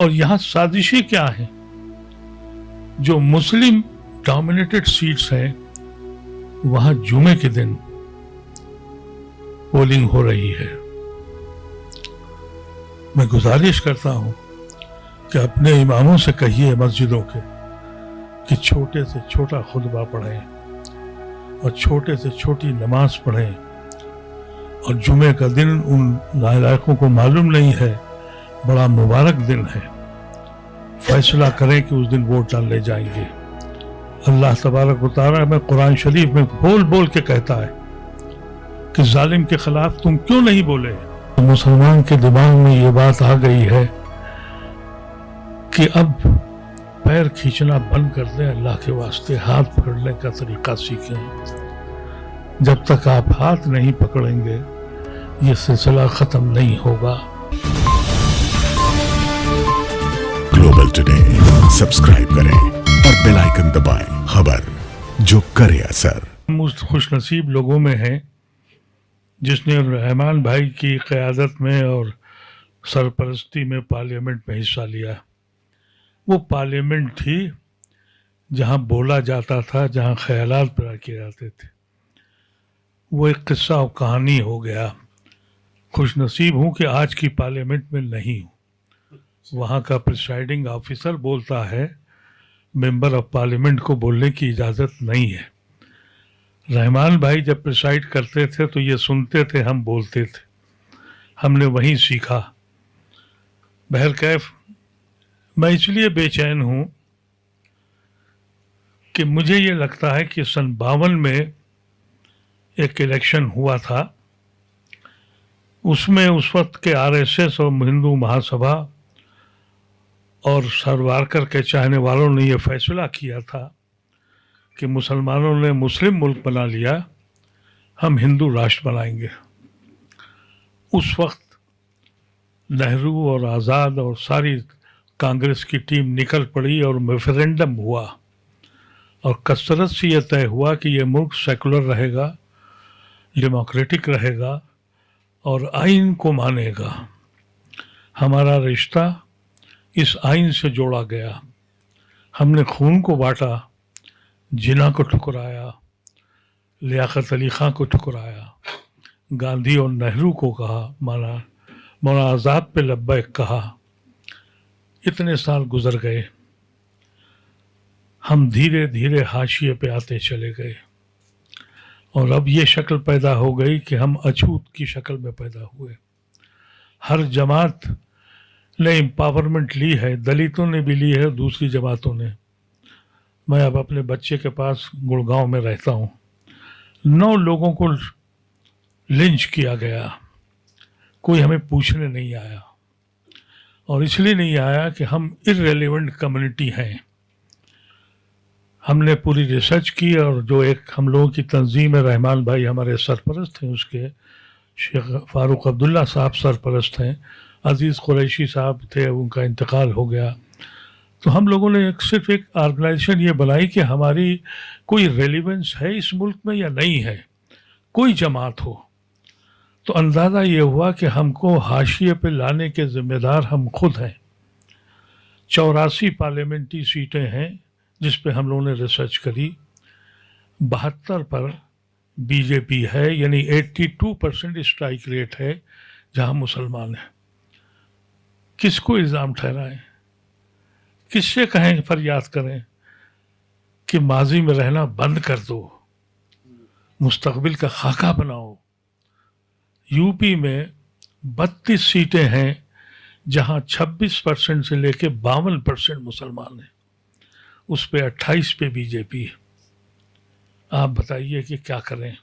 और यहाँ साजिशें क्या हैं? जो मुस्लिम डोमिनेटेड सीट्स हैं वहां जुमे के दिन पोलिंग हो रही है। मैं गुजारिश करता हूं कि अपने इमामों से कहिए मस्जिदों के कि छोटे से छोटा खुतबा पढ़ें और छोटे से छोटी नमाज पढ़ें, और जुमे का दिन उन नालायकों को मालूम नहीं है, बड़ा मुबारक दिन है, फैसला करें कि उस दिन वोट डालने जाएंगे। अल्लाह तबारक व तआला में कुरान शरीफ में बोल बोल के कहता है कि जालिम के खिलाफ तुम क्यों नहीं बोले। तो मुसलमान के दिमाग में ये बात आ गई है कि अब पैर खींचना बंद कर दें, अल्लाह के वास्ते हाथ पकड़ने का तरीका सीखें। जब तक आप हाथ नहीं पकड़ेंगे ये सिलसिला खत्म नहीं होगा। ग्लोबल टुडे सब्सक्राइब करें और बेल आइकन दबाएं, खबर जो करे असर। हम उस खुशनसीब लोगों में हैं जिसने रहमान भाई की क़यादत में और सरपरस्ती में पार्लियामेंट में हिस्सा लिया। वो पार्लियामेंट थी जहाँ बोला जाता था, जहाँ ख्यालात पैदा किए जाते थे। वो एक किस्सा और कहानी हो गया। खुशनसीब हूँ कि आज की पार्लियामेंट में नहीं हूँ। वहाँ का प्रिसाइडिंग ऑफिसर बोलता है मेंबर ऑफ पार्लियामेंट को बोलने की इजाज़त नहीं है। रहमान भाई जब प्रिसाइड करते थे तो ये सुनते थे, हम बोलते थे, हमने वहीं सीखा। बहरकैफ मैं इसलिए बेचैन हूँ कि मुझे ये लगता है कि सन 52 में एक इलेक्शन हुआ था, उसमें उस वक्त के आरएसएस और हिंदू महासभा और सावरकर के चाहने वालों ने यह फैसला किया था कि मुसलमानों ने मुस्लिम मुल्क बना लिया, हम हिंदू राष्ट्र बनाएंगे। उस वक्त नेहरू और आज़ाद और सारी कांग्रेस की टीम निकल पड़ी और रेफरेंडम हुआ और कसरत से यह तय हुआ कि यह मुल्क सेकुलर रहेगा, डेमोक्रेटिक रहेगा और आइन को मानेगा। हमारा रिश्ता इस आइन से जोड़ा गया। हमने खून को बांटा, जिना को ठुकराया, लियाकत अली खां को ठुकराया, गांधी और नेहरू को कहा माना, मौलाना आज़ाद पे लब्बैक कहा। इतने साल गुजर गए, हम धीरे धीरे हाशिए पे आते चले गए और अब ये शक्ल पैदा हो गई कि हम अछूत की शक्ल में पैदा हुए। हर जमात ने एम्पावरमेंट ली है, दलितों ने भी ली है, दूसरी जमातों ने। मैं अब अपने बच्चे के पास गुड़गांव में रहता हूँ, 9 लोगों को लिंच किया गया, कोई हमें पूछने नहीं आया। और इसलिए नहीं आया कि हम इररेलेवेंट कम्युनिटी हैं। हमने पूरी रिसर्च की और जो एक हम लोगों की तंजीम है, रहमान भाई हमारे सरपरस्त हैं, उसके शेख फारूक अब्दुल्ला साहब सरपरस्त हैं, अजीज़ कुरैशी साहब थे, उनका इंतकाल हो गया। तो हम लोगों ने सिर्फ एक ऑर्गेनाइजेशन ये बनाई कि हमारी कोई रेलिवेंस है इस मुल्क में या नहीं है, कोई जमात हो। तो अंदाज़ा ये हुआ कि हमको हाशिए पे लाने के ज़िम्मेदार हम खुद हैं। 84 पार्लियामेंट्री सीटें हैं जिस पे हम लोगों ने रिसर्च करी। 72 पर बीजेपी है, यानी 82% स्ट्राइक रेट है जहाँ मुसलमान हैं। किसको इल्ज़ाम ठहराएं, किससे कहें, फरियाद करें कि माजी में रहना बंद कर दो, मुस्तकबिल का खाका बनाओ। यूपी में 32 सीटें हैं जहां 26% से लेके 52% मुसलमान हैं, उस पे 28 पे बीजेपी है। आप बताइए कि क्या करें।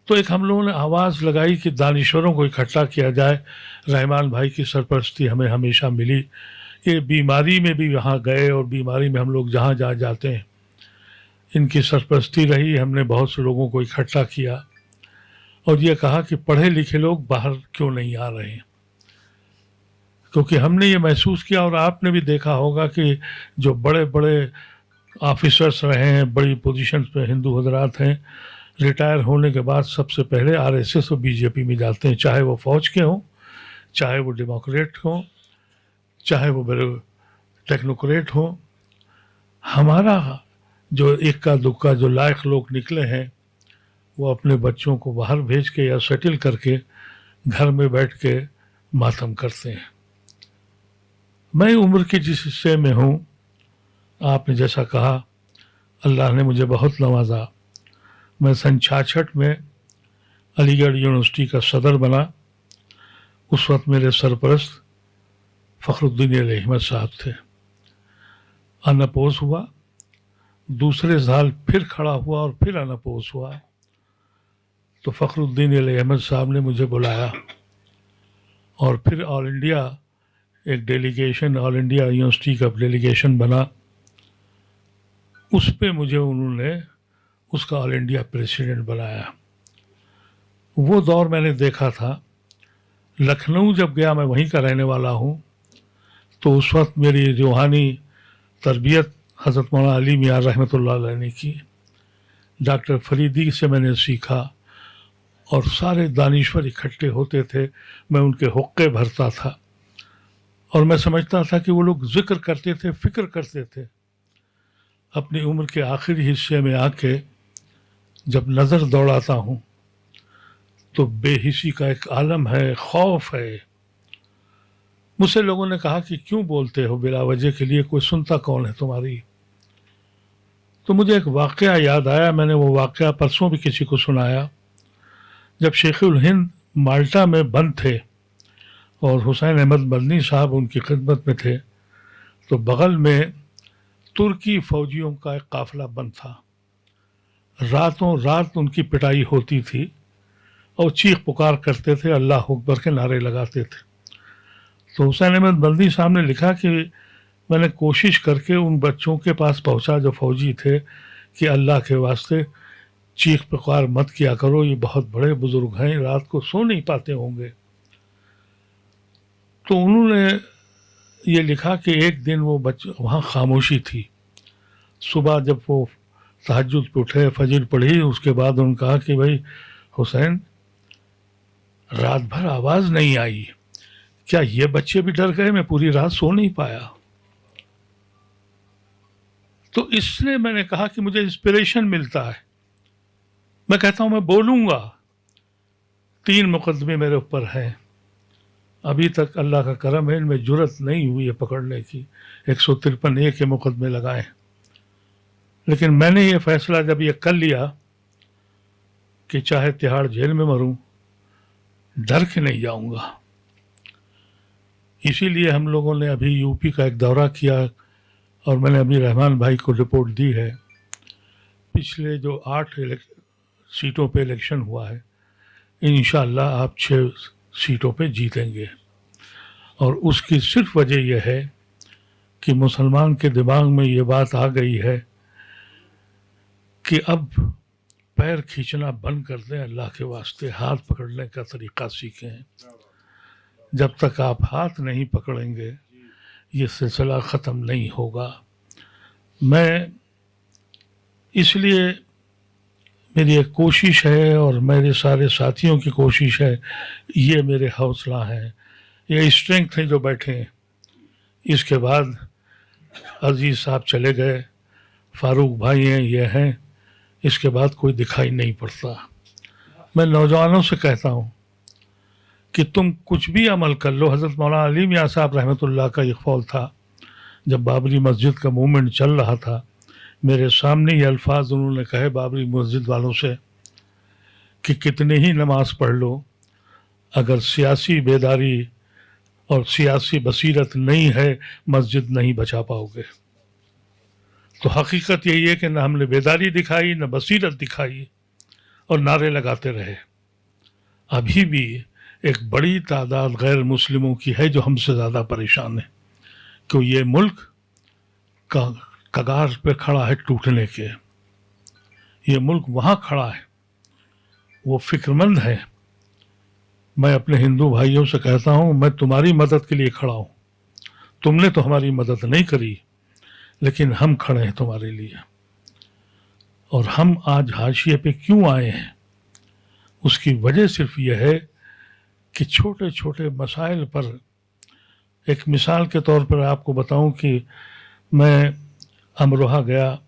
तो एक हम लोगों ने आवाज़ लगाई कि दानिश्वरों को इकट्ठा किया जाए। रहमान भाई की सरपरस्ती हमें हमेशा मिली। ये बीमारी में भी वहाँ गए और बीमारी में हम लोग जहाँ जहाँ जाते हैं इनकी सरपरस्ती रही। हमने बहुत से लोगों को इकट्ठा किया और ये कहा कि पढ़े लिखे लोग बाहर क्यों नहीं आ रहे हैं, क्योंकि हमने ये महसूस किया और आपने भी देखा होगा कि जो बड़े बड़े ऑफिसर्स रहे हैं, बड़ी पोजीशन पे हिंदू हजरात हैं, रिटायर होने के बाद सबसे पहले आरएसएस और बीजेपी में जाते हैं, चाहे वो फौज के हों, चाहे वो डेमोक्रेट हों, चाहे वो मेरे टेक्नोक्रेट हों, हमारा जो इक्का दुक्का जो लायक लोग निकले हैं वो अपने बच्चों को बाहर भेज के या सेटल करके घर में बैठ के मातम करते हैं। मैं उम्र के जिस हिस्से में हूँ, आपने जैसा कहा, अल्लाह ने मुझे बहुत नवाजा। मैं सन 66 में अलीगढ़ यूनिवर्सिटी का सदर बना। उस वक्त मेरे सरपरस्त फ़खरुद्दीन अली अहमद साहब थे। अनअपोज हुआ, दूसरे साल फिर खड़ा हुआ और फिर अनअपोज हुआ। तो फ़खरुद्दीन अली अहमद साहब ने मुझे बुलाया और फिर ऑल इंडिया एक डेलीगेशन, ऑल इंडिया यूनिवर्सिटी का डेलीगेशन बना। उस पे मुझे उन्होंने उसका ऑल इंडिया प्रेसिडेंट बनाया। वो दौर मैंने देखा था। लखनऊ जब गया, मैं वहीं का रहने वाला हूँ, तो उस वक्त मेरी रूहानी तरबियत हज़रत मौलाना अली मियां रहमतुल्लाह अलैह ने की। डॉक्टर फरीदी से मैंने सीखा और सारे दानिश्वर इकट्ठे होते थे, मैं उनके हुक्के भरता था और मैं समझता था कि वो लोग जिक्र करते थे, फ़िक्र करते थे। अपनी उम्र के आखिरी हिस्से में आके जब नज़र दौड़ाता हूँ तो बेहिसी का एक आलम है, खौफ है। मुझसे लोगों ने कहा कि क्यों बोलते हो बिला वजह के लिए, कोई सुनता कौन है तुम्हारी। तो मुझे एक वाक़या याद आया, मैंने वो वाक़या परसों भी किसी को सुनाया। जब शेखुल हिंद माल्टा में बंद थे और हुसैन अहमद मदनी साहब उनकी खिदमत में थे, तो बगल में तुर्की फ़ौजियों का एक काफ़िला बंद था। रातों रात उनकी पिटाई होती थी और चीख पुकार करते थे, अल्लाह अकबर के नारे लगाते थे। तो हुसैन अहमद मदनी साहब ने लिखा कि मैंने कोशिश करके उन बच्चों के पास पहुंचा जो फ़ौजी थे कि अल्लाह के वास्ते चीख पुकार मत किया करो, ये बहुत बड़े बुज़ुर्ग हैं, रात को सो नहीं पाते होंगे। तो उन्होंने ये लिखा कि एक दिन वो बच्चे वहाँ खामोशी थी। सुबह जब वो तहज्जुद पे उठे, फजर पढ़ी, उसके बाद उन्होंने कहा कि भाई हुसैन, रात भर आवाज़ नहीं आई, क्या ये बच्चे भी डर गए? मैं पूरी रात सो नहीं पाया। तो इसलिए मैंने कहा कि मुझे इंस्पिरेशन मिलता है। मैं कहता हूँ मैं बोलूँगा। 3 मुकदमे मेरे ऊपर हैं, अभी तक अल्लाह का करम है इनमें जुर्रत नहीं हुई है पकड़ने की। 153 के मुकदमे लगाए, लेकिन मैंने ये फ़ैसला जब ये कर लिया कि चाहे तिहाड़ जेल में मरूं, डर के नहीं जाऊंगा। इसीलिए हम लोगों ने अभी यूपी का एक दौरा किया और मैंने अभी रहमान भाई को रिपोर्ट दी है। पिछले जो 8 सीटों पे इलेक्शन हुआ है, इंशाअल्लाह आप 6 सीटों पे जीतेंगे। और उसकी सिर्फ वजह यह है कि मुसलमान के दिमाग में ये बात आ गई है कि अब पैर खींचना बंद कर दें, अल्लाह के वास्ते हाथ पकड़ने का तरीक़ा सीखें। जब तक आप हाथ नहीं पकड़ेंगे ये सिलसिला ख़त्म नहीं होगा। मैं इसलिए, मेरी एक कोशिश है और मेरे सारे साथियों की कोशिश है, ये मेरे हौसला है, ये स्ट्रेंथ है जो बैठे हैं। इसके बाद अजीज़ साहब चले गए, फ़ारूक भाई हैं, ये हैं, इसके बाद कोई दिखाई नहीं पड़ता। मैं नौजवानों से कहता हूँ कि तुम कुछ भी अमल कर लो। हज़रत मौलाना अली मियां साहब रहमतुल्लाह का एक कौल था, जब बाबरी मस्जिद का मूवमेंट चल रहा था, मेरे सामने ये अल्फाज उन्होंने कहे बाबरी मस्जिद वालों से कि कितने ही नमाज पढ़ लो, अगर सियासी बेदारी और सियासी बसीरत नहीं है, मस्जिद नहीं बचा पाओगे। तो हकीकत यही है कि न हमने बेदारी दिखाई, न बसीरत दिखाई, और नारे लगाते रहे। अभी भी एक बड़ी तादाद गैर मुस्लिमों की है जो हमसे ज़्यादा परेशान है कि ये मुल्क का कगार पे खड़ा है टूटने के। ये मुल्क वहाँ खड़ा है, वो फिक्रमंद है। मैं अपने हिंदू भाइयों से कहता हूँ, मैं तुम्हारी मदद के लिए खड़ा हूँ। तुमने तो हमारी मदद नहीं करी, लेकिन हम खड़े हैं तुम्हारे लिए। और हम आज हाशिए पे क्यों आए हैं, उसकी वजह सिर्फ यह है कि छोटे छोटे मसाइल पर एक मिसाल के तौर पर आपको बताऊं कि मैं अमरोहा गया,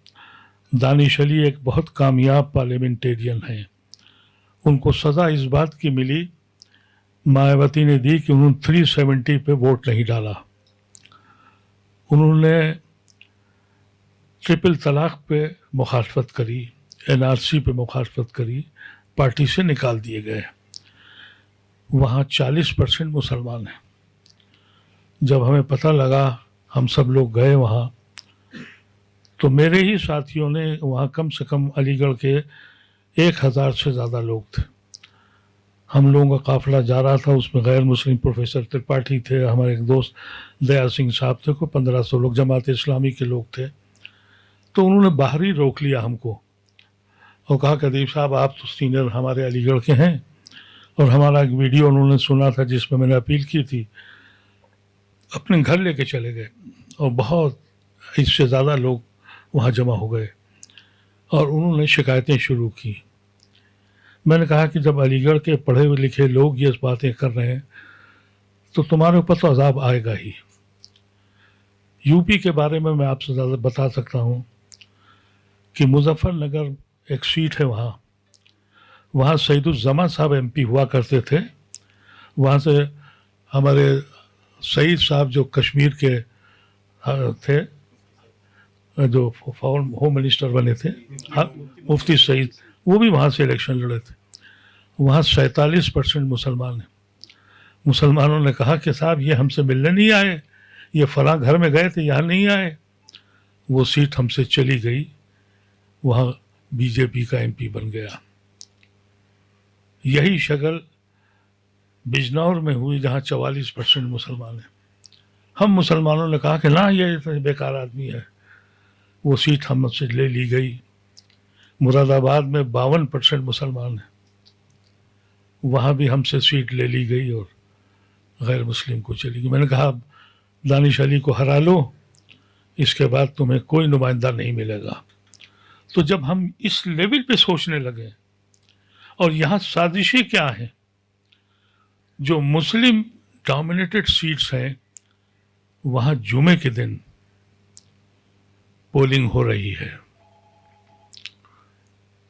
दानिश अली एक बहुत कामयाब पार्लियामेंटेरियन हैं, उनको सज़ा इस बात की मिली, मायावती ने दी कि उन्होंने 370 पे वोट नहीं डाला। उन्होंने ट्रिपल तलाक पे मुखालफत करी, NRC पे मुखालफत करी, पार्टी से निकाल दिए गए। वहाँ 40% मुसलमान हैं। जब हमें पता लगा, हम सब लोग गए वहाँ, तो मेरे ही साथियों ने वहाँ कम से कम अलीगढ़ के 1000 से ज़्यादा लोग थे। हम लोगों का काफ़िला जा रहा था, उसमें गैर मुस्लिम प्रोफेसर त्रिपाठी थे, हमारे एक दोस्त दया सिंह साहब थे, को 1500 लोग जमात इस्लामी के लोग थे। तो उन्होंने बाहर ही रोक लिया हमको और कहा कि अदीब साहब आप तो सीनियर हमारे अलीगढ़ के हैं, और हमारा एक वीडियो उन्होंने सुना था जिसमें मैंने अपील की थी, अपने घर लेके चले गए और बहुत इससे ज़्यादा लोग वहाँ जमा हो गए और उन्होंने शिकायतें शुरू की। मैंने कहा कि जब अलीगढ़ के पढ़े लिखे लोग ये बातें कर रहे हैं तो तुम्हारे ऊपर तो अजाब आएगा ही। यूपी के बारे में मैं आपसे ज़्यादा बता सकता हूँ कि मुजफ्फरनगर एक सीट है, वहाँ सईदुज़्ज़मा साहब MP हुआ करते थे। वहाँ से हमारे सईद साहब जो कश्मीर के थे, जो होम मिनिस्टर बने थे, मुफ्ती सईद, वो भी वहाँ से इलेक्शन लड़े थे। वहाँ 47% मुसलमान हैं। मुसलमानों ने कहा कि साहब ये हमसे मिलने नहीं आए, ये फलां घर में गए थे, यहाँ नहीं आए। वो सीट हमसे चली गई, वहाँ BJP का MP बन गया। यही शक्ल बिजनौर में हुई जहाँ 44% मुसलमान हैं। हम मुसलमानों ने कहा कि ना ये बेकार आदमी है, वो सीट हमसे ले ली गई। मुरादाबाद में 52% मुसलमान हैं, वहाँ भी हमसे सीट ले ली गई और गैर मुस्लिम को चली गई। मैंने कहा दानिश अली को हरा लो, इसके बाद तुम्हें कोई नुमाइंदा नहीं मिलेगा। तो जब हम इस लेवल पे सोचने लगे, और यहाँ साजिशें क्या हैं, जो मुस्लिम डोमिनेटेड सीट्स हैं वहाँ जुमे के दिन पोलिंग हो रही है।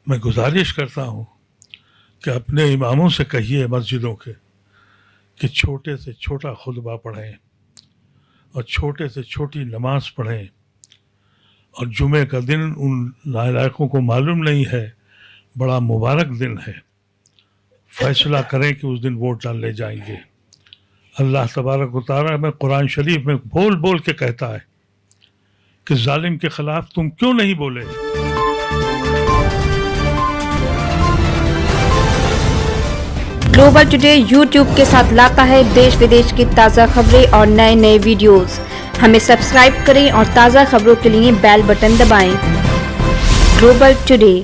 मैं गुजारिश करता हूँ कि अपने इमामों से कहिए मस्जिदों के कि छोटे से छोटा खुतबा पढ़ें और छोटे से छोटी नमाज पढ़ें, और जुमे का दिन उन नालायकों को मालूम नहीं है, बड़ा मुबारक दिन है, फैसला करें कि उस दिन वोट डालने जाएंगे। अल्लाह तबारक व तआला में कुरान शरीफ में बोल बोल के कहता है कि जालिम के खिलाफ तुम क्यों नहीं बोले। ग्लोबल टुडे YouTube के साथ लाता है देश विदेश की ताज़ा खबरें और नए नए वीडियोस। हमें सब्सक्राइब करें और ताज़ा खबरों के लिए बेल बटन दबाएं। Global today.